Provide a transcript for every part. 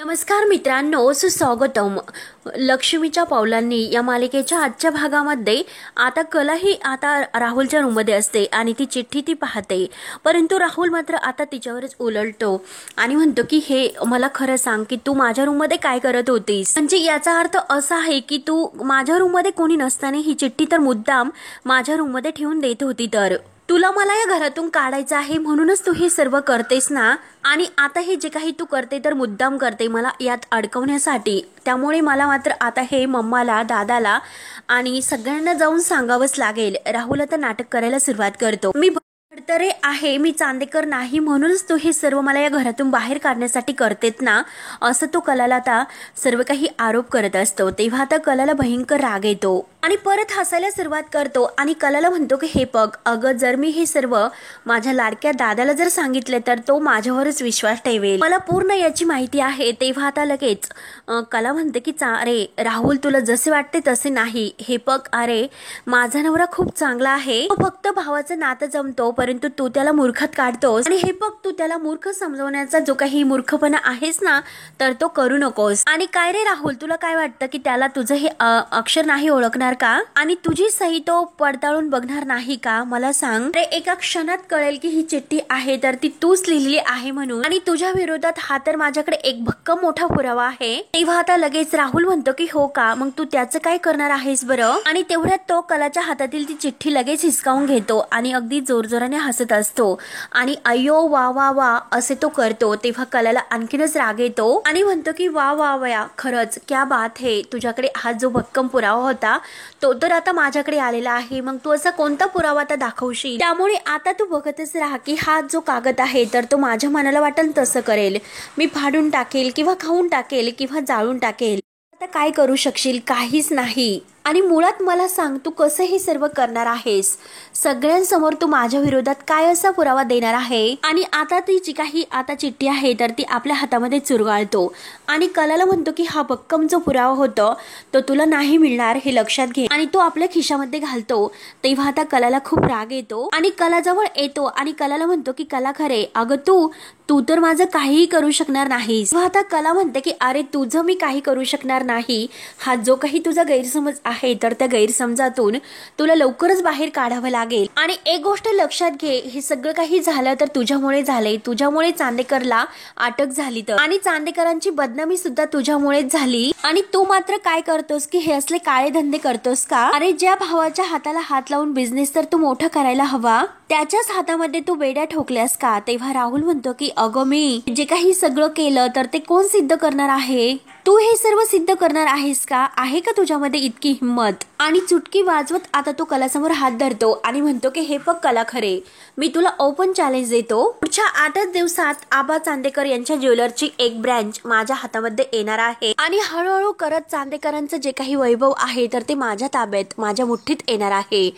नमस्कार मित्रांनो, सुस्वागतम. लक्ष्मीच्या पावलांनी या मालिकेच्या आजच्या भागामध्ये आता कलाही आता राहुलच्या रूममध्ये असते आणि ती चिठ्ठी ती पाहते. परंतु राहुल मात्र आता तिच्यावरच उलटतो आणि म्हणतो की हे मला खरं सांग की तू माझ्या रूममध्ये काय करत होतीस. म्हणजे याचा अर्थ असा आहे की तू माझ्या रूममध्ये कोणी नसताना ही चिठ्ठी तर मुद्दाम माझ्या रूममध्ये ठेवून देत होती. तर तुला मला या घरातून काढायचं आहे म्हणूनच तू हे सर्व करतेस ना. आणि आता हे जे काही तू करते तर मुद्दाम करते मला यात अडकवण्यासाठी. त्यामुळे मला मात्र आता हे मम्माला, दादाला आणि सगळ्यांना जाऊन सांगावंच लागेल. राहुल आता नाटक करायला सुरुवात करतो. मी भडतरे आहे, मी चांदेकर नाही, म्हणूनच तू हे सर्व मला या घरातून बाहेर काढण्यासाठी करतेत ना, असं तो कलाला आता सर्व काही आरोप करत असतो. तेव्हा आता कलाला भयंकर राग येतो आणि परत हसायला सुरुवात करतो आणि कलाला म्हणतो की हे बघ, अगं जर मी हे सर्व माझ्या लाडक्या दादाला जर सांगितले तर तो माझ्यावरच विश्वास ठेवेल. मला पूर्ण याची माहिती आहे. तेव्हा आता लगेच कला म्हणते की अरे राहुल, तुला जसे वाटते तसे नाही. हे बघ, अरे माझा नवरा खूप चांगला आहे, तो फक्त भावाचं नातं जमतो, परंतु तू त्याला मूर्खात काढतोस. आणि हे बघ, तू त्याला मूर्ख समजवण्याचा जो काही मूर्खपणा आहेस ना, तर तो करू नकोस. आणि काय रे राहुल, तुला काय वाटतं की त्याला तुझं हे अक्षर नाही ओळखणार का? आणि तुझी सही तो पडताळून बघणार नाही का? मला सांग रे, एका क्षणात कळेल की ही चिठ्ठी आहे तर ती तूच लिहिली आहे म्हणून, आणि तुझ्या विरोधात हा तर माझ्याकडे एक भक्कम मोठा पुरावा आहे. तेव्हा आता लगेच राहुल म्हणतो की हो का, मग तू त्याचं काय करणार आहेस बरं? आणि तेवढ्यात तो कलाच्या हातातील ती चिठ्ठी लगेच हिसकावून घेतो आणि अगदी जोरजोराने हसत असतो आणि अय्यो वा वा वा असे तो करतो. तेव्हा कलाला आणखीनच राग येतो आणि म्हणतो की वा वा वया, खरंच क्या बात है, तुझ्याकडे हा जो भक्कम पुरावा होता तो तर आता माझ्याकडे आलेला आहे. मग तू असा कोणता पुरावा आता दाखवशील? त्यामुळे आता तू बघतच राहा की हा जो कागद आहे तर तो माझ्या मनाला वाटेल तसं करेल. मी फाडून टाकेल किंवा खाऊन टाकेल किंवा जाळून टाकेल. आता काय करू शकशील? काहीच नाही. आणि मुळात मला सांग, तू कसं हे सर्व करणार आहेस? सगळ्यांसमोर तू माझ्या विरोधात काय असा पुरावा देणार आहे? आणि आता ती जी काही आता चिठ्ठी आहे तर ती आपल्या हातामध्ये चुरगाळतो आणि कलाला म्हणतो की हा भक्कम जो पुरावा होता तो तुला नाही मिळणार, हे लक्षात घे. आणि तो आपल्या खिशामध्ये घालतो. तेव्हा आता कलाला खूप राग येतो आणि कलाजवळ येतो आणि कलाला म्हणतो की कला, खरे अगं तू तर माझं काहीही करू शकणार नाहीस. आता कला म्हणते की अरे तुझं मी काही करू शकणार नाही. हा जो काही तुझा गैरसमज आहे तर त्या गैरसमजातून तुला लवकरच बाहेर काढावं लागेल. आणि एक गोष्ट लक्षात घे, हे सगळं काही झालं तर तुझ्यामुळे झाले. तुझ्यामुळे चांदेकरला अटक झाली तर, आणि चांदेकरांची बदनामी सुद्धा तुझ्यामुळेच झाली. आणि तू मात्र काय करतोस की हे असले काळे धंदे करतोस का? अरे ज्या भावाच्या हाताला हात लावून बिझनेस तर तू मोठा करायला हवा, त्याच्याच हातामध्ये तू बेड्या ठोकल्यास का? तेव्हा राहुल म्हणतो की अगं मी जे काही सगळं केलं तर ते कोण सिद्ध करणार आहे? तू हे सर्व सिद्ध करणार आहेस का? आहे का तुझ्यामध्ये इतकी हिंमत? आणि चुटकी वाजवत आता तो कलासमोर हात धरतो आणि म्हणतो की हे बघ कला, खरे मी तुला ओपन चॅलेंज देतो. पुढच्या 8च दिवसात आबा चांदेकर यांच्या ज्वेलरची एक ब्रँच माझ्या हातामध्ये येणार आहे आणि हळूहळू करत चांदेकरांचं जे काही वैभव आहे तर ते माझ्या ताब्यात, माझ्या मुठ्ठीत येणार आहे.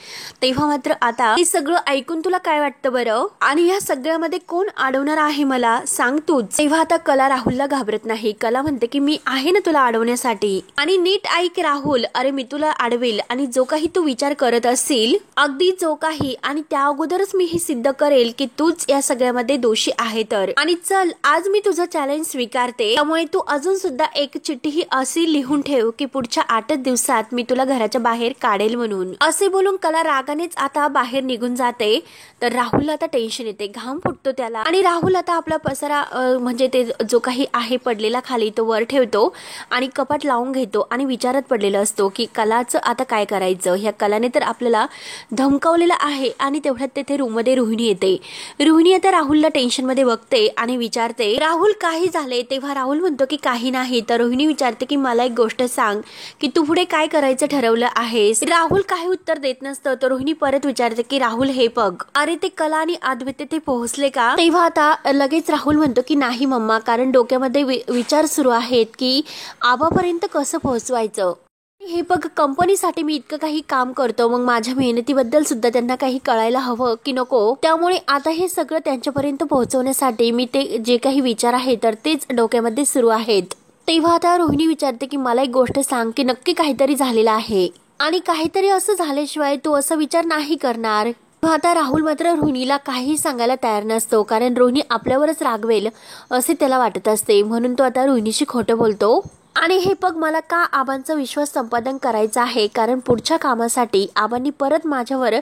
तेव्हा मात्र आता हे सगळं ऐकून तुला काय वाटतं बरं? आणि या सगळ्यामध्ये कोण अडवणार आहे मला, सांग तूच. तेव्हा आता कला राहुलला घाबरत नाही. कला म्हणते की मी आहे ना तुला अडवण्यासाठी. आणि नीट ऐक राहुल, अरे मी तुला अडवेल आणि जो काही तू विचार करत असशील, अगदी जो काही, आणि त्या अगोदरच मी हे सिद्ध करेल की तूच या सगळ्यामध्ये दोषी आहे. तर आणि चल, आज मी तुझं चॅलेंज स्वीकारते. त्यामुळे तू अजून सुद्धा एक चिठ्ठी ही अशी लिहून ठेव की पुढच्या 8च दिवसात मी तुला घराच्या बाहेर काढेल म्हणून. असे बोलून कला रागानेच आता बाहेर निघून जाते. तर राहुलला आता टेन्शन येते, घाम फुटतो त्याला. आणि राहुल आता आपला पसारा म्हणजे ते जो काही आहे पडलेला खाली तो वर ठेवतो आणि कपाट लावून घेतो आणि विचारत पडलेला असतो की कलाचं आता काय करायचं. ह्या कलाने तर आपल्याला धमकावलेलं आहे. आणि तेवढ्यात तेथे रूम मध्ये रोहिणी येते. रोहिणी आता राहुलला टेन्शन मध्ये बघते आणि विचारते, राहुल काही झाले? तेव्हा राहुल म्हणतो की काही नाही. तर रोहिणी विचारते की मला एक गोष्ट सांग की तू पुढे काय करायचं ठरवलं आहेस? राहुल काही उत्तर देत नसतं. तर रोहिणी परत विचारते की राहुल हे बघ, अरे ते कला आणि अद्वैत ते पोहोचले का? तेव्हा आता लगेच राहुल म्हणतो की नाही मम्मा, कारण डोक्यामध्ये विचार सुरू आहेत की आबापर्यंत कसं पोहोचवायचं. हे बघ, कंपनीसाठी मी इतकं काही काम करतो, मग माझ्या मेहनतीबद्दल सुद्धा त्यांना काही कळायला हवं की नको. त्यामुळे आता हे सगळं त्यांच्यापर्यंत पोहोचवण्यासाठी मी ते जे काही विचार आहे तर तेच डोक्यामध्ये सुरू आहेत. तेव्हा आता रोहिणी विचारते की मला एक गोष्ट सांग की नक्की काहीतरी झालेलं आहे आणि काहीतरी असं झाल्याशिवाय तू असा विचार नाही करणार. आता राहुल मात्र रोहिणीला काही सांगायला तयार नसतो, कारण रोहिणी आपल्यावरच रागवेल असे त्याला वाटत असते. म्हणून तो आता रोहिणीशी खोटं बोलतो. आणि हे बघ, मला का आबांचा विश्वास संपादन करायचा आहे, कारण पुढच्या कामासाठी आबांनी परत माझ्यावर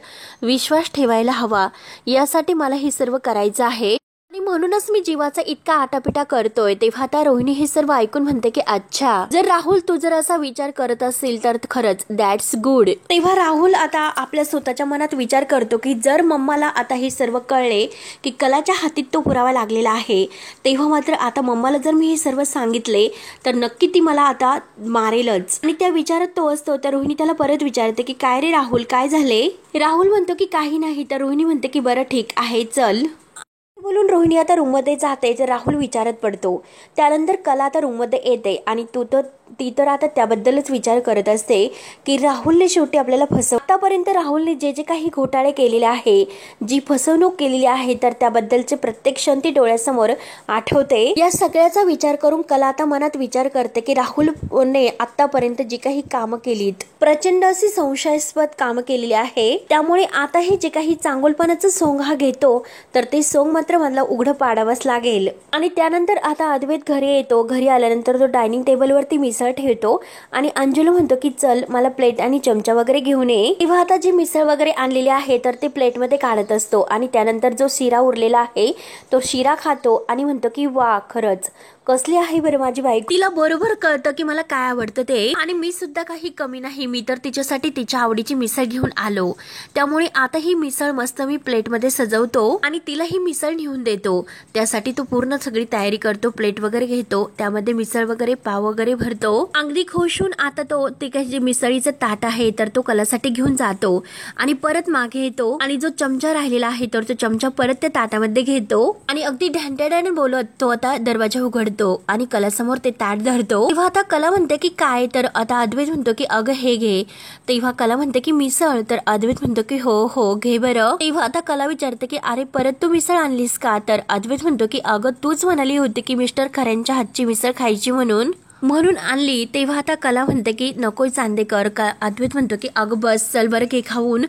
विश्वास ठेवायला हवा. यासाठी मला हे सर्व करायचं आहे आणि म्हणूनच मी जीवाचा इतका आटापिटा करतोय. तेव्हा आता रोहिणी हे सर्व ऐकून म्हणते की अच्छा, जर राहुल तू जर असा विचार करत असेल तर खरंच दॅट्स गुड. तेव्हा राहुल आता आपल्या स्वतःच्या मनात विचार करतो की जर मम्माला आता हे सर्व कळले की कलाच्या हातीत तो पुरावा लागलेला आहे, तेव्हा मात्र आता मम्माला जर मी हे सर्व सांगितले तर नक्की ती मला आता मारेलच. आणि त्या विचारात तो असतो. तर रोहिणी त्याला परत विचारते की काय रे राहुल, काय झाले? राहुल म्हणतो की काही नाही. तर रोहिणी म्हणते की बरं ठीक आहे चल. बोलून रोहिणी आता रूममध्ये जाते. तर राहुल विचारत पडतो. त्यानंतर कला आता रूममध्ये येते आणि ती तर आता त्याबद्दलच विचार करत असते की राहुलने शेवटी आपल्याला आतापर्यंत राहुलने जे जे काही घोटाळे केलेले आहे, जी फसवणूक केलेली आहे, तर त्याबद्दलचे प्रत्येक क्षण ती डोळ्यासमोर आठवते. या सगळ्याचा विचार करून कला आता मनात विचार करते की राहुलने आतापर्यंत जी काही कामं केलीत, प्रचंड अशी संशयास्पद कामं केलेली आहे. त्यामुळे आता हे जे काही चांगुलपणाचं सोंग हा घेतो, तर ते सोंग मात्र मला उघडं पाडावंच लागेल. आणि त्यानंतर आता अद्वैत घरी येतो. घरी आल्यानंतर तो डायनिंग टेबलवरती मिसळ ठेवतो आणि अंजुला म्हणतो की चल मला प्लेट आणि चमचा वगैरे घेऊन ये. तेव्हा आता जी मिसळ वगैरे आणलेली आहे तर ते प्लेटमध्ये काढत असतो आणि त्यानंतर जो शिरा उरलेला आहे तो शिरा खातो आणि म्हणतो की वा, खरंच कसली आहे बरं माझी बाई. तिला बरोबर कळतं की मला काय आवडतं ते, आणि मी सुद्धा काही कमी नाही. मी तर तिच्यासाठी तिच्या आवडीची मिसळ घेऊन आलो. त्यामुळे आता ही मिसळ मस्त मी प्लेटमध्ये सजवतो आणि तिला ही मिसळ नेऊन देतो. त्यासाठी तो पूर्ण सगळी तयारी करतो. प्लेट वगैरे घेतो, त्यामध्ये मिसळ वगैरे पाव वगैरे भरतो. अगदी खुश होऊन आता तो ते काही जे मिसळीचं ताट आहे तर तो कलासाठी घेऊन जातो आणि परत मागे येतो आणि जो चमचा राहिलेला आहे तर तो चमचा परत त्या ताटामध्ये घेतो आणि अगदी ढॅंट्याने बोलत तो आता दरवाजा उघडतो आणि कलासमोर ते ताट धरतो. तेव्हा आता कला म्हणते की काय? तर आता अद्वैत म्हणतो की अगं हे घे. तेव्हा कला म्हणते की मिसळ. तर अद्वैत म्हणतो की हो हो घे बरं. तेव्हा आता कला विचारते की अरे परत तू मिसळ आणलीस का? तर अद्वैत म्हणतो की अगं तूच म्हणाली होती की मिस्टर खऱ्यांच्या हातची मिसळ खायची म्हणून आणली. तेव्हा आता कला म्हणते की नकोय चांदेकर. अद्वैत म्हणतो की अगं बस चल बरं घे खाऊन.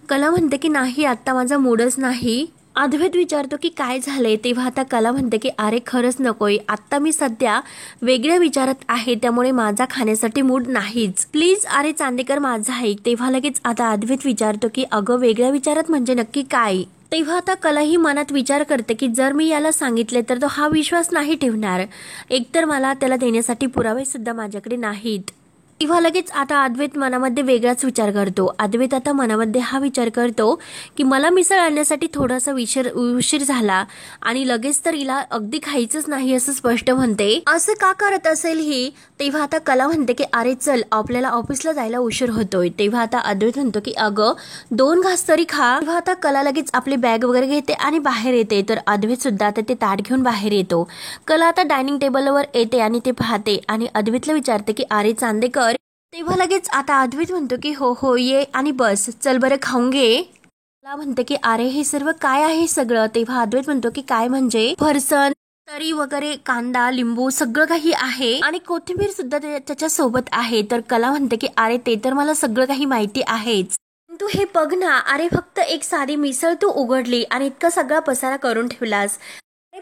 कला म्हणते की नाही, आता माझा मूडच नाही. अद्वैत विचारतो की काय झालंय? तेव्हा आता कला म्हणते की अरे खरंच नकोय, आता मी सध्या वेगळ्या विचारात आहे, त्यामुळे माझा खाण्यासाठी मूड नाहीच. प्लीज अरे चांदेकर माझा ऐक. तेव्हा लगेच आता अद्वैत विचारतो की अगं वेगळ्या विचारात म्हणजे नक्की काय? तेव्हा आता कला ही मनात विचार करते की जर मी याला सांगितले तर तो हा विश्वास नाही ठेवणार. एकतर मला त्याला देण्यासाठी पुरावे सुद्धा माझ्याकडे नाहीत. तेव्हा लगेच आता अद्वैत मनामध्ये वेगळाच विचार करतो. अद्वैत आता मनामध्ये हा विचार करतो की मला मिसळ आणण्यासाठी थोडासा उशीर झाला आणि लगेच तर हिला अगदी खायचंच नाही असं स्पष्ट म्हणते. असं का करत असेल ही? तेव्हा आता कला म्हणते की अरे चल आपल्याला ऑफिसला जायला उशीर होतोय. तेव्हा आता अद्वैत म्हणतो की अगं 2 घास तरी खा. तेव्हा आता कला लगेच आपली बॅग वगैरे घेते आणि बाहेर येते. तर अद्वैत सुद्धा आता ते ताट घेऊन बाहेर येतो. कला आता डायनिंग टेबलवर येते आणि ते पाहते आणि अद्वैतला विचारते की अरे चांदेकर. तेव्हा लगेच आता अद्वैत म्हणतो की हो हो ये आणि बस चल बरं खाऊन घे. कला म्हणते की अरे हे सर्व काय आहे सगळं? तेव्हा अद्वैत म्हणतो की काय म्हणजे फरसन तरी वगैरे कांदा लिंबू सगळं काही आहे आणि कोथिंबीर सुद्धा त्याच्या सोबत आहे. तर कला म्हणते की अरे ते तर मला सगळं काही माहिती आहेच, तू हे बघ ना, अरे फक्त एक साधी मिसळ तू उघडली आणि इतका सगळा पसारा करून ठेवलास.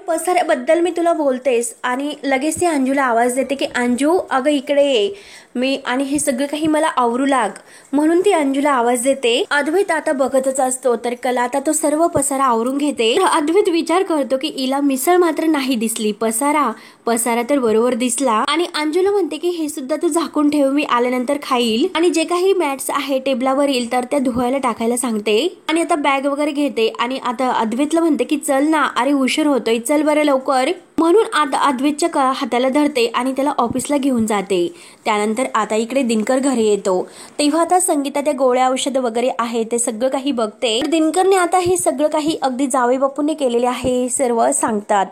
पसाऱ्याबद्दल मी तुला बोलतेस आणि लगेच ती अंजूला आवाज देते की अंजू अगं इकडे ये मी, आणि हे सगळं काही मला आवरू लाग. म्हणून ती अंजूला आवाज देते. अद्वैत आता बघतच असतो. तर कला आता तो सर्व पसारा आवरून घेते. अद्वैत विचार करतो की हिला मिसळ मात्र नाही दिसली, पसारा तर बरोबर दिसला. आणि अंजूला म्हणते की हे सुद्धा तू झाकून ठेव, मी आल्यानंतर खाईल. आणि जे काही मॅट्स आहे टेबलावर येईल तर त्या धुवायला टाकायला सांगते. आणि आता बॅग वगैरे घेते आणि आता अद्वैतला म्हणते की चल ना, अरे उशीर होतोय, चल बरं लवकर. म्हणून आता अद्वैतच्या हाताला धरते आणि त्याला ऑफिसला घेऊन जाते. त्यानंतर आता इकडे दिनकर घरी येतो. तेव्हा आता संगीता त्या गोळ्या औषध वगैरे आहे ते सगळं काही बघते. दिनकरने आता हे सगळं काही अगदी जावई बापूने केलेले आहे सर्व सांगतात.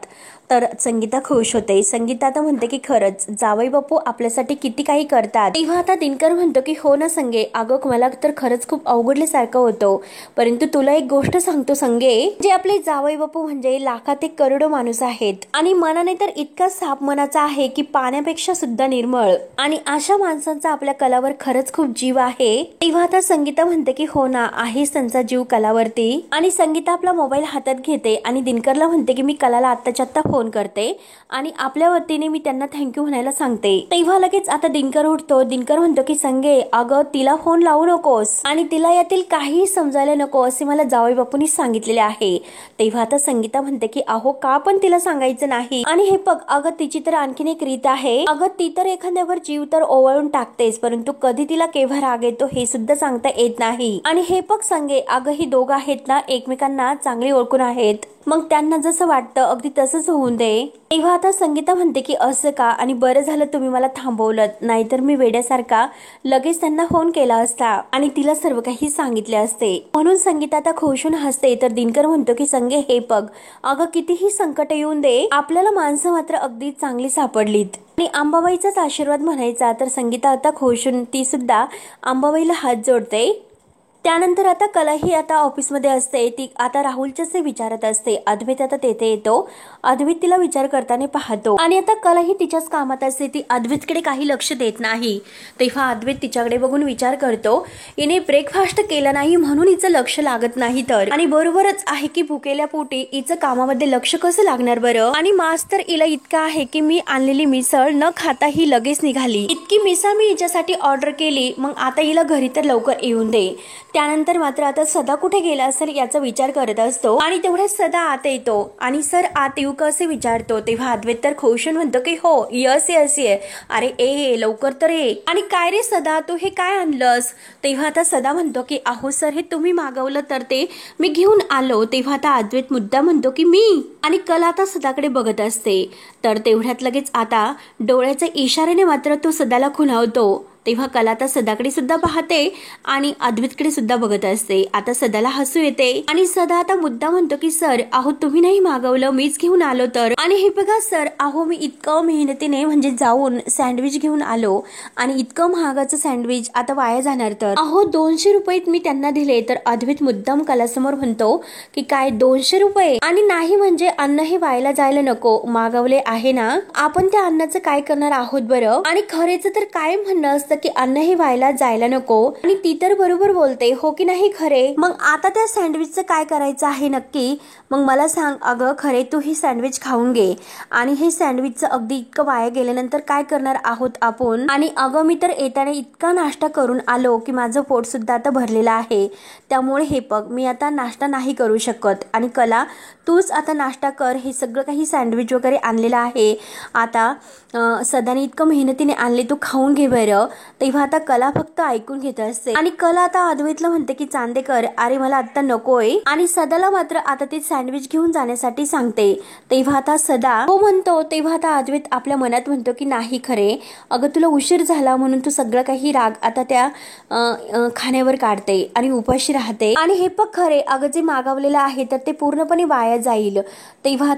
तर संगीता खुश होते. संगीता आता म्हणते की खरंच जावई बापू आपल्यासाठी किती काही करतात. तेव्हा आता दिनकर म्हणतो की हो ना संगे, अगं मला तर खरंच खूप अवघडल्यासारखं होतं, परंतु तुला एक गोष्ट सांगतो संगे, जे आपले जावई बापू म्हणजे लाखात एक करोडो माणूस आहेत आणि मनाने तर इतका साफ मनाचा आहे की पाण्यापेक्षा सुद्धा निर्मळ, आणि अशा माणसांचा आपल्या कलावर खरंच खूप जीव आहे. तेव्हा आता संगीता म्हणते की हो ना, आहेच त्यांचा जीव कलावरती. आणि संगीता आपला मोबाईल हातात घेते आणि दिनकरला म्हणते की मी कलाला आत्ताच्या आत्ता फोन करते आणि आपल्या वतीने मी त्यांना थँक्यू म्हणायला सांगते. तेव्हा लगेच आता दिनकर उठतो. दिनकर म्हणतो की संगे, अगं तिला फोन लावू नकोस आणि तिला यातील काही समजायला नको असे मला जावई बापूंनी सांगितलेले आहे. तेव्हा आता संगीता म्हणते की अहो का पण तिला सांगायचं नाही, आणि हे बघ अगं तिची तर आणखीन एक रीत आहे, अगं ती तर एखाद्यावर जीव तर ओवाळून टाकतेस, परंतु कधी तिला केव्हा राग येतो हे सुद्धा सांगता येत नाही. आणि हे बघ संगे, अगं ही दोघं आहेत ना एकमेकांना चांगली ओळखून आहेत, मग त्यांना जसं वाटतं अगदी तसंच होऊन दे. तेव्हा आता संगीता म्हणते की असं का, आणि बरं झालं तुम्ही मला थांबवलं, नाहीतर मी वेड्यासारखा लगेच त्यांना फोन केला असता आणि तिला सर्व काही सांगितले असते. म्हणून संगीता आता खुशून हसते. तर दिनकर म्हणतो की संगे हे बघ, अगं कितीही संकट येऊन दे, आपल्याला माणसं मात्र अगदी चांगली सापडलीत आणि अंबाबाईचाच आशीर्वाद म्हणायचा. तर संगीता आता खुशून ती सुद्धा अंबाबाईला हात जोडते. त्यानंतर आता कला ही आता ऑफिसमध्ये असते. ती आता राहुलच्याच विचारत असते. अद्वैत आता तेथे येतो. अद्वैत तिला विचार करताना पाहतो आणि आता कला ही तिच्याच कामात असते. ती अद्वैतकडे काही लक्ष देत नाही. तेव्हा अद्वैत तिच्याकडे बघून विचार करतो, हिने ब्रेकफास्ट केला नाही म्हणून हिचं लक्ष लागत नाही तर, आणि बरोबरच आहे की भुकेल्या पोटी हिचं कामामध्ये लक्ष कसं लागणार बरं. आणि मास्तर हिला इतका आहे की मी आणलेली मिसळ न खाता ही लगेच निघाली, इतकी मिसळ मी हिच्यासाठी ऑर्डर केली, मग आता हिला घरी तर लवकर येऊन दे. त्यानंतर मात्र आता सदा कुठे गेला असेल याचा विचार करत असतो आणि तेवढ्यात सदा आत येतो आणि सर आत येऊ का असे विचारतो. तेव्हा अद्वैत तर खुशून म्हणतो की हो यस यस ये, अरे ए लवकर तर ये. आणि काय रे सदा, तू हे काय आणलंस. तेव्हा आता सदा म्हणतो की अहो सर हे तुम्ही मागवलं तर ते मी घेऊन आलो. तेव्हा आता अद्वैत मुद्दा म्हणतो की मी, आणि कला आता सदाकडे बघत असते. तर तेवढ्यात लगेच आता डोळ्याच्या इशाऱ्याने मात्र तो सदाला खुणावतो. तेव्हा कला आता सदाकडे सुद्धा पाहते आणि अद्वैतकडे सुद्धा बघत असते. आता सदाला हसू येते आणि सदा आता मुद्दा म्हणतो की सर अहो तुम्ही नाही मागवलं, मीच घेऊन आलो तर. आणि हे बघा सर, अहो मी इतकं मेहनतीने म्हणजे जाऊन सँडविच घेऊन आलो आणि इतकं महागाचं सँडविच आता वाया जाणार तर, अहो 200 रुपये मी त्यांना दिले. तर अद्वैत मुद्दाम कलासमोर म्हणतो की काय 200 रुपये, आणि नाही म्हणजे अन्न हे वायाला जायला नको, मागवले आहे ना आपण, त्या अन्नाचं काय करणार आहोत बरं. आणि खरेच तर काय म्हणणं असतं की अन्न हे व्हायला जायला नको, आणि ती तर बरोबर बोलते हो की नाही खरे. मग आता त्या सँडविचचं काय करायचं आहे नक्की, मग मला सांग. अगं खरे तू ही सँडविच खाऊन घे, आणि हे सँडविचचं अगदी इतकं वाया गेल्यानंतर काय करणार आहोत आपण. आणि अगं मी तर येताना इतका नाश्ता करून आलो की माझं पोट सुद्धा आता भरलेलं आहे, त्यामुळे हे बघ मी आता नाश्ता नाही करू शकत. आणि कला तूच आता नाश्ता कर, हे सगळं काही सँडविच वगैरे आणलेलं आहे आता सदाने इतकं मेहनतीने आणले, तू खाऊन घे बरं. तेव्हा आता कला फक्त ऐकून घेत असते आणि कला आता अद्वैतला म्हणते की चांदेकर अरे मला आता नकोय, आणि सदाला मात्र आता ते सँडविच घेऊन जाण्यासाठी सांगते. तेव्हा आता सदा हो म्हणतो. तेव्हा आता अद्वैत आपल्या मनात म्हणतो की नाही खरे, अगं तुला उशीर झाला म्हणून तू सगळं काही राग आता त्या खाण्यावर काढते आणि उपाशी राहते. आणि हे पण खरे, अगं जे मागवलेलं आहे तर ते पूर्णपणे वाया जाईल. तेव्हा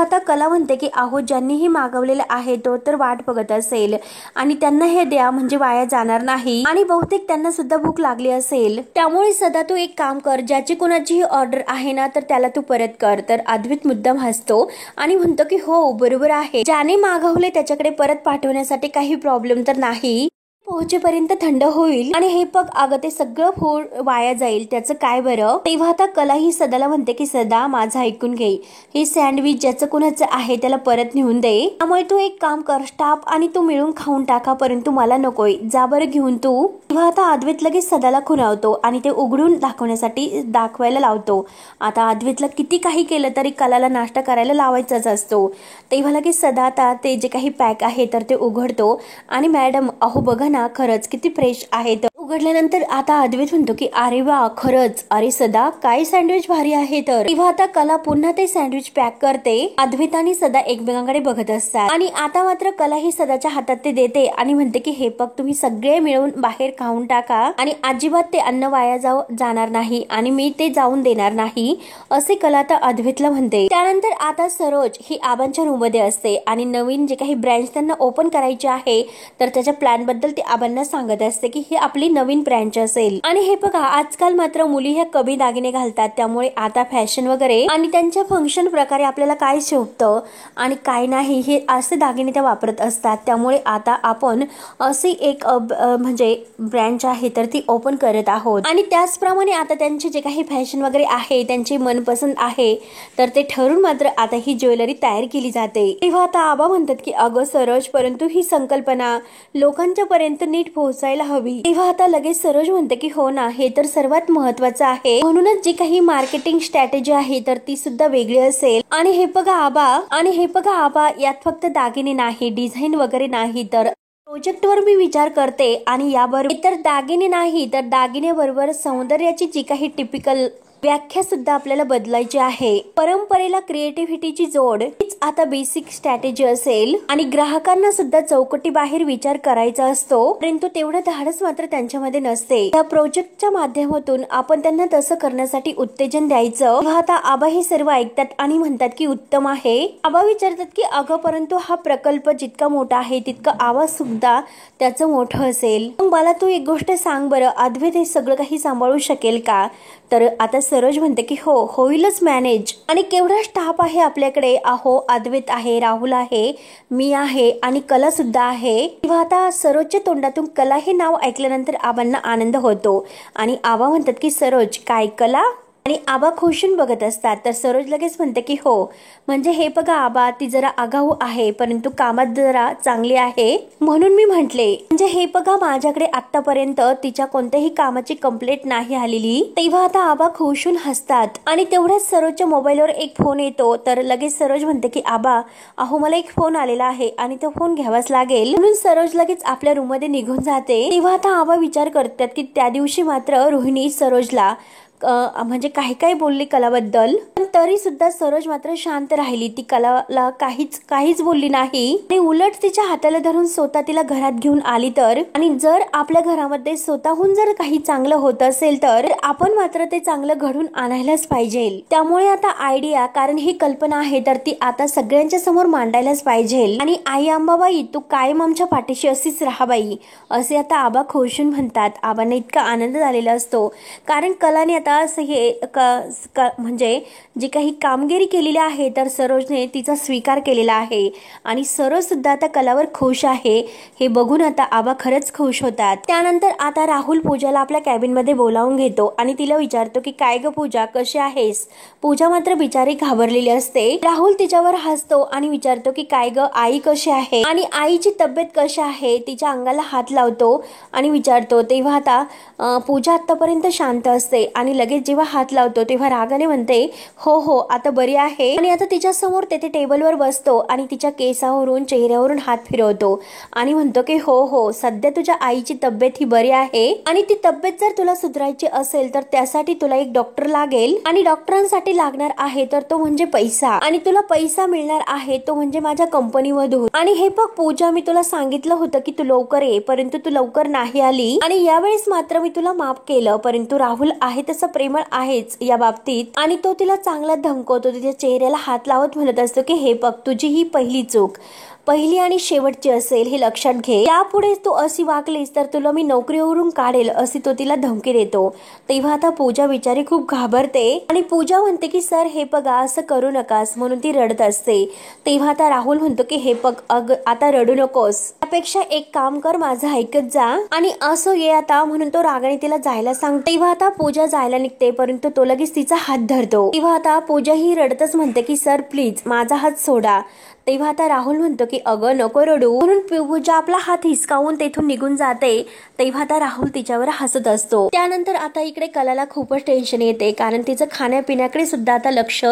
आता कला म्हणते की अहो ज्यांनीही मागवलेलं आहे तो तर वाट बघत असेल आणि त्यांना हे द्या म्हणजे वाया जाणार नाही, आणि बहुतेक त्यांना सुद्धा भूक लागली असेल. त्यामुळे सदा तू एक काम कर, ज्याची कोणाची ऑर्डर आहे ना तर त्याला तू परत कर. तर अद्वैत मुद्दाम हसतो आणि म्हणतो की हो बरोबर आहे, ज्याने मागवले त्याच्याकडे परत पाठवण्यासाठी काही प्रॉब्लेम तर नाही, पोहोचेपर्यंत थंड होईल. आणि हे बघ अगं ते सगळं फूड वाया जाईल, त्याचं काय बरं. तेव्हा आता कला ही सदाला म्हणते की सदा माझं ऐकून घे, हे सँडविच ज्याचं कोणाचं आहे त्याला परत नेऊन दे, त्यामुळे तू एक काम कर, स्टाफ आणि तू मिळून खाऊन टाका, परंतु मला नकोय, जा बरं घेऊन तू. तेव्हा आता अद्वैत लगेच सदाला खुणावतो आणि ते उघडून दाखवायला लावतो. आता अद्वैतला किती काही केलं तरी कलाला नाश्ता करायला लावायचाच असतो. तेव्हा लगेच सदा आता ते जे काही पॅक आहे तर ते उघडतो आणि मॅडम अहो बघा ना खरंच किती फ्रेश आहेत, उघडल्यानंतर आता अद्वैत म्हणतो की अरे वा खरंच, अरे सदा काय सँडविच भारी आहे. तर तेव्हा आता कला पुन्हा ते सँडविच पॅक करते. अद्वैत आणि सदा एकमेकांकडे बघत असतात आणि आता मात्र कला ही सदाच्या हातात ते देते आणि म्हणते की हे पग तुम्ही सगळे मिळून बाहेर खाऊन टाका आणि अजिबात ते अन्न वाया जाणार नाही आणि मी ते जाऊन देणार नाही असे कला आता अद्वैतला म्हणते. त्यानंतर आता सरोज ही आबांच्या रूम मध्ये असते आणि नवीन जे काही ब्रँच त्यांना ओपन करायचे आहे तर त्याच्या प्लॅन बद्दल ती आबांना सांगत असते की ही आपली नवीन ब्रँच असेल. आणि हे बघा आजकाल मात्र मुली ह्या कमी दागिने घालतात, त्यामुळे आता फॅशन वगैरे आणि त्यांच्या फंक्शन प्रकारे आपल्याला काय शोभतं आणि काय नाही हे असे दागिने त्या वापरत असतात. त्यामुळे आता आपण अशी एक म्हणजे ब्रँच आहे तर ती ओपन करत आहोत आणि त्याचप्रमाणे आता त्यांचे जे काही फॅशन वगैरे आहे त्यांची मनपसंत आहे तर ते ठरून मात्र आता ही ज्वेलरी तयार केली जाते. तेव्हा आता आबा म्हणतात की अगं सरोज, परंतु ही संकल्पना लोकांच्या पर्यंत नीट पोहोचायला हवी. तेव्हा आता लगेच सरोज म्हणते की हो ना, हे तर सर्वात महत्वाचं आहे, म्हणूनच जी काही मार्केटिंग स्ट्रॅटेजी आहे तर ती सुद्धा वेगळी असेल. आणि हे बघा आबा यात फक्त दागिने नाही, डिझाईन वगैरे नाही, तर प्रोजेक्टवर मी विचार करते आणि याबरोबर इतर दागिने नाही तर दागिन्याबरोबर सौंदर्याची जी काही टिपिकल व्याख्या सुद्धा आपल्याला बदलायची आहे. परंपरेला क्रिएटिव्हिटीची जोड हीच आता बेसिक स्ट्रॅटेजी असेल आणि ग्राहकांना सुद्धा चौकटी बाहेर विचार करायचा असतो, परंतु तेवढं धाडस मात्र त्यांच्यामध्ये नसते. या प्रोजेक्टच्या माध्यमातून आपण त्यांना तसं करण्यासाठी उत्तेजन द्यायचं. तेव्हा आता आबा हे सर्व ऐकतात आणि म्हणतात की उत्तम आहे. आबा विचारतात की अगं परंतु हा प्रकल्प जितका मोठा आहे तितका आवाज सुद्धा त्याचं मोठं असेल. मग मला तू एक गोष्ट सांग बरं, अद्वैत हे सगळं काही सांभाळू शकेल का? तर आता सरोज म्हणते की हो, होईलच मॅनेज. आणि केवढा स्टाफ आहे आपल्याकडे, अहो अद्वैत आहे, राहुल आहे, मी आहे आणि कला सुद्धा आहे. तेव्हा आता सरोजच्या तोंडातून कला हे नाव ऐकल्यानंतर आबांना आनंद होतो आणि आबा म्हणतात की सरोज काय कला? आणि आबा खुशून बघत असतात. तर सरोज लगेच म्हणते की हो, म्हणजे हे बघा आबा ती जरा आगाऊ आहे परंतु कामात जरा चांगली आहे म्हणून मी म्हंटले. म्हणजे हे बघा माझ्याकडे आतापर्यंत तिच्या कोणत्याही कामाची कंप्लेंट नाही आलेली. तेव्हा आता आबा खुशून हसतात आणि तेवढ्याच सरोजच्या मोबाईलवर एक फोन येतो. तर लगेच सरोज म्हणते की आबा अहो मला एक फोन आलेला आहे आणि तो फोन घ्यावाच लागेल. म्हणून सरोज लगेच आपल्या रूम मध्ये निघून जाते. तेव्हा आता आबा विचार करतात की त्या दिवशी मात्र रोहिणी सरोजला म्हणजे काही बोलली कलाबद्दल, पण तरी सुद्धा सरोज मात्र शांत राहिली. ती कलाला काहीच बोलली नाही आणि उलट तिच्या हाताला धरून स्वतः तिला घरात घेऊन आली. तर आणि जर आपल्या घरामध्ये स्वतःहून जर काही चांगलं होत असेल तर आपण मात्र ते चांगलं घडून आणायलाच पाहिजे. त्यामुळे आता आयडिया, कारण ही कल्पना आहे तर ती आता सगळ्यांच्या समोर मांडायलाच पाहिजे. आणि आई अंबाबाई तू कायम आमच्या पाठीशी अशीच राहा बाई, असे आता आबा खुशून म्हणतात. आबांना इतका आनंद झालेला असतो कारण कलाने आता असं हे म्हणजे जी काही कामगिरी केलेली आहे तर सरोजने तिचा स्वीकार केलेला आहे आणि सरोज सुद्धा आता कलावर खुश आहे. हे बघून आता आबा खरंच खुश होतात. त्यानंतर आता राहुल पूजाला आपल्या कॅबिन मध्ये बोलावून घेतो आणि तिला विचारतो की काय ग पूजा कशी आहेस? पूजा मात्र बिचारी घाबरलेली असते. राहुल तिच्यावर हसतो आणि विचारतो की काय ग आई कशी आहे आणि आईची तब्येत कशी आहे? तिच्या अंगाला हात लावतो आणि विचारतो. तेव्हा आता पूजा आतापर्यंत शांत असते आणि लगेच जेव्हा हात लावतो तेव्हा रागाने म्हणते हो आता बरी आहे. आणि आता तिच्या समोर तेथे टेबलवर बसतो आणि तिच्या केसावरून चेहऱ्यावरून हात फिरवतो आणि म्हणतो की हो सध्या तुझ्या आईची तब्येत ही बरी आहे आणि ती तब्येत जर तुला सुधारायची असेल तर त्यासाठी तुला एक डॉक्टर लागेल आणि डॉक्टरांसाठी लागणार आहे तर तो म्हणजे पैसा आणि तुला पैसा मिळणार आहे तो म्हणजे माझ्या कंपनीमधून. आणि हे बघ पूजा, मी तुला सांगितलं होतं की तू लवकर ये परंतु तू लवकर नाही आली आणि यावेळेस मात्र मी तुला माफ केलं, परंतु राहुल आहे तसं प्रेमळ आहेच या बाबतीत आणि तो तिला चांगला धमकवतो. तिच्या चेहऱ्याला हात लावत म्हणत असतो की हे बघ तुझी ही पहिली चूक, पहिली आणि शेवटची असेल हे लक्षात घे. यापुढे तू अशी वागलीस तर तुला मी नोकरीवरून काढेल अशी तो तिला धमकी देतो. तेव्हा आता पूजा बिचारी खूप घाबरते आणि पूजा म्हणते की सर हे बघा असं करू नकास, म्हणून ती रडत असते. तेव्हा आता राहुल म्हणतो की हे बघ आता रडू नकोस, त्यापेक्षा एक काम कर माझं ऐकत जा आणि असं ये आता, म्हणून तो रागाने तिला जायला सांगतो. तेव्हा आता पूजा जायला निघते परंतु तो लगेच तिचा हात धरतो. तेव्हा आता पूजा ही रडतच म्हणते की सर प्लीज माझा हात सोडा. तेव्हा आता राहुल म्हणतो की अगं नको रडू, म्हणून पूजा आपला हात हिसकावून तेथून निघून जाते. तेव्हा आता राहुल तिच्यावर हसत असतो. त्यानंतर आता इकडे कलाला खूपच टेन्शन येते कारण तिचं खाण्यापिण्याकडे सुद्धा आता लक्ष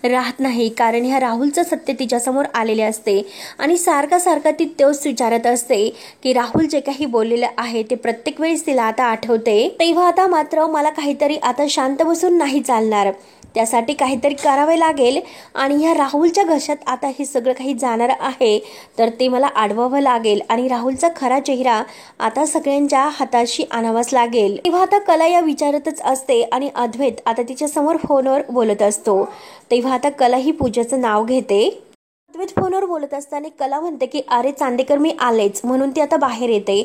राहत नाही कारण ह्या राहुलचं सत्य तिच्यासमोर आलेले असते आणि सारखा ती तोच विचारत म्हणत असते की राहुल जे काही बोललेलं आहे ते प्रत्येक वेळेस तिला आता आठवते. तेव्हा आता मात्र मला काहीतरी आता शांत बसून नाही चालणार, त्यासाठी काहीतरी करावे लागेल आणि ह्या राहुलच्या घशात आता हे सगळं काही जाणार आहे तर ते मला अडवावं लागेल आणि राहुलचा खरा चेहरा आता सगळ्यांच्या हाताशी आणावाच लागेल. तेव्हा आता कला या विचारतच असते आणि अद्वैत आता तिच्या समोर फोनवर बोलत असतो. तेव्हा आता कला ही पूजाचं नाव घेते. अद्वैत फोनवर बोलत असताना कला म्हणते की अरे चांदेकर मी आलेच, म्हणून ती आता बाहेर येते.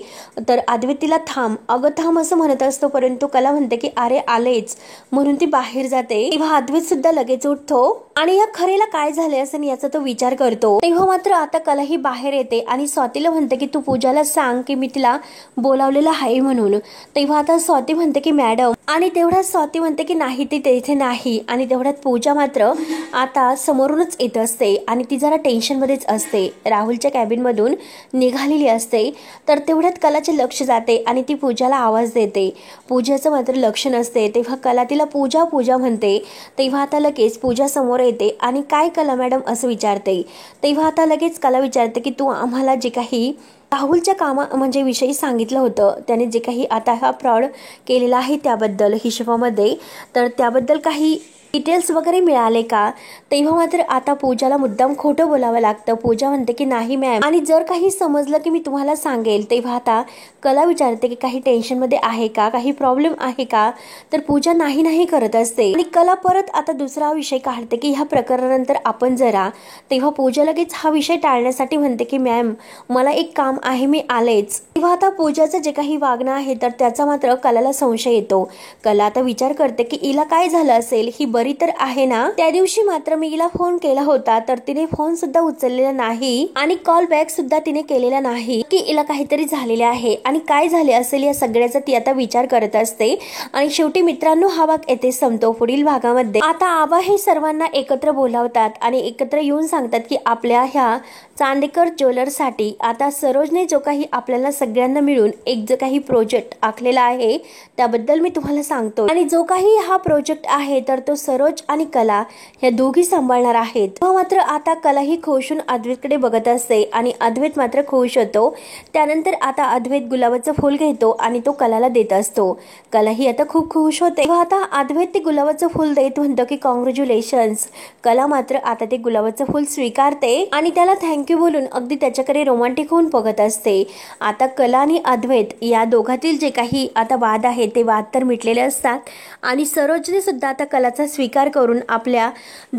तर अद्वैत तिला थांब अगं थांब असं म्हणत असतो, परंतु कला म्हणते की अरे आलेच, म्हणून ती बाहेर जाते. तेव्हा अद्वैत सुद्धा लगेच उठतो आणि या खरेला काय झाले असं याचा तो विचार करतो. तेव्हा मात्र आता कला ही बाहेर येते आणि स्वातीला म्हणते की तू पूजाला सांग की मी तिला बोलावलेलं आहे म्हणून. तेव्हा आता स्वाती म्हणते की मॅडम, आणि तेवढ्यात स्वाती म्हणते की नाही ती तेथे नाही. आणि तेवढ्यात पूजा मात्र आता समोरूनच येत असते आणि ती जरा टेन्शन मध्येच असते. राहुलच्या कॅबिन मधून निघालेली असते. तर तेवढ्यात कलाचे लक्ष जाते आणि ती पूजाला आवाज देते. पूजाचं मात्र लक्ष नसते. तेव्हा कला तिला पूजा पूजा म्हणते. तेव्हा आता लगेच पूजा समोर येते आणि काय कला मॅडम असं विचारते. तेव्हा आता लगेच कला विचारते की तू आम्हाला जे काही राहुलच्या कामा म्हणजे विषयी सांगितलं होतं, त्याने जे काही आता हा फ्रॉड केलेला आहे त्याबद्दल हिशोबामध्ये, तर त्याबद्दल काही डिटेल्स वगैरे मिळाले का. तेव्हा मात्र आता पूजाला मुद्दाम खोटं बोलावं लागतं. पूजा म्हणते की नाही मॅम, आणि जर काही समजलं की मी तुम्हाला सांगेल. तेव्हा आता कला विचारते की काही टेन्शनमध्ये आहे का, काही प्रॉब्लेम आहे का. तर पूजा नाही नाही करत असते आणि कला परत आता दुसरा विषय काढते की ह्या प्रकरणानंतर आपण जरा. तेव्हा पूजा लगेच हा विषय टाळण्यासाठी म्हणते की मॅम मला एक काम आहे, मी आलेच. तेव्हा आता पूजाचं जे काही वागणं आहे तर त्याचा मात्र कलाला संशय येतो. कला आता विचार करते की हिला काय झालं असेल, ही बरी तर आहे ना. त्या दिवशी मात्र मी हिला फोन केला होता तर तिने फोन सुद्धा उचललेला नाही आणि कॉल बॅक सुद्धा तिने केलेला नाही की हिला काहीतरी झालेले आहे आणि काय झाले असेल या सगळ्याचा ती आता विचार करत असते. आणि शेवटी मित्रांनो हा भाग येथे संपतो. पुढील भागामध्ये आता आबा हे सर्वांना एकत्र बोलावतात आणि एकत्र येऊन सांगतात की आपल्या ह्या चांदेकर ज्वेलर्ससाठी आता सरोजने जो काही आपल्याला सगळ्यांना मिळून एक जो काही प्रोजेक्ट आखलेला आहे त्याबद्दल मी तुम्हाला सांगतो. आणि जो काही हा प्रोजेक्ट आहे तर तो सरोज आणि कला ह्या दोघी सांभाळणार आहेत. मात्र आता कला ही खुश होऊन अद्वैतकडे बघत असते आणि अद्वैत मात्र खुश होतो. त्यानंतर आता अद्वैत गुलाबाचं फूल घेतो आणि तो कलाला देत असतो. कला ही आता खूप खुश होते. आता अद्वैत ते गुलाबाचं फूल देत म्हणतो की कॉंग्रॅच्युलेशन्स. कला मात्र आता ते गुलाबाचं फूल स्वीकारते आणि त्याला थँक्यू बोलून अगदी त्याच्याकडे रोमांटिक होऊन बघत असते. आता कला आणि अद्वैत या दोघातील जे काही आता वाद आहे ते वाद तर मिटलेले असतात आणि सरोजने सुद्धा आता कलाचा स्वीकार करून आपल्या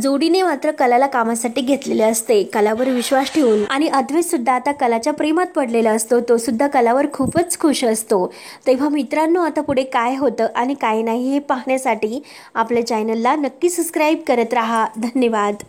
जोडीने मात्र कलाला कामासाठी घेतलेले असते कलावर विश्वास ठेवून. आणि अद्वैत सुद्धा आता कलाच्या प्रेमात पडलेला असतो. तो सुद्धा कलावर खूपच खुश असतो. तेव्हा मित्रांनो आता पुढे काय होतं आणि काय नाही हे पाहण्यासाठी आपल्या चॅनलला नक्की सबस्क्राईब करत राहा. धन्यवाद.